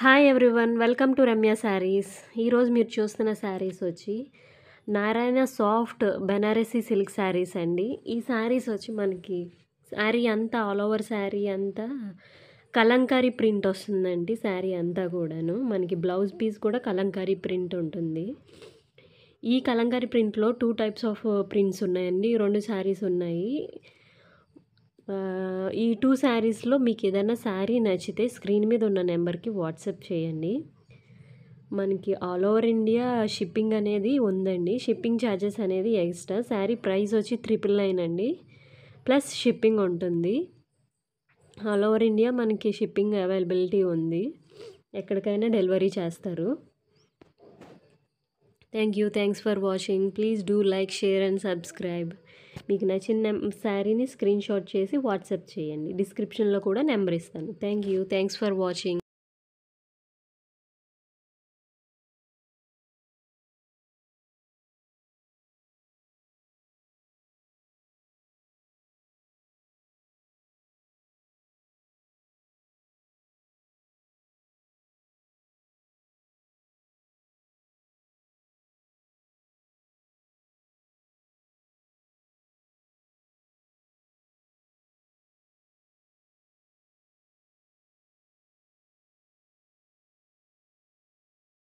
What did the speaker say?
Hi everyone, welcome to Ramya saris. ఈరోజు మీరు చూస్తున్న శారీస్ వచ్చి నారాయణ సాఫ్ట్ బెనారసీ సిల్క్ శారీస్ అండి. ఈ శారీస్ వచ్చి మనకి శారీ అంతా ఆల్ ఓవర్ శారీ అంతా కలంకారీ ప్రింట్ వస్తుందండి. శారీ అంతా కూడాను మనకి బ్లౌజ్ పీస్ కూడా కలంకారీ ప్రింట్ ఉంటుంది. ఈ కలంకారీ ప్రింట్లో 2 టైప్స్ ఆఫ్ ప్రింట్స్ ఉన్నాయండి. 2 శారీస్ ఉన్నాయి. ఈ 2 శారీస్లో మీకు ఏదైనా శారీ నచ్చితే స్క్రీన్ మీద ఉన్న నెంబర్కి వాట్సాప్ చేయండి. మనకి ఆల్ ఓవర్ ఇండియా షిప్పింగ్ అనేది ఉందండి. షిప్పింగ్ ఛార్జెస్ అనేది ఎక్స్ట్రా. శారీ ప్రైస్ వచ్చి 999 అండి, ప్లస్ షిప్పింగ్ ఉంటుంది. ఆల్ ఓవర్ ఇండియా మనకి షిప్పింగ్ అవైలబిలిటీ ఉంది. ఎక్కడికైనా డెలివరీ చేస్తారు. Thanks for watching. Please do like, share and subscribe. మీకు నచ్చిన శారీని స్క్రీన్ షాట్ చేసి వాట్సాప్ చేయండి. డిస్క్రిప్షన్లో కూడా నెంబర్ ఇస్తాను. Thanks for watching.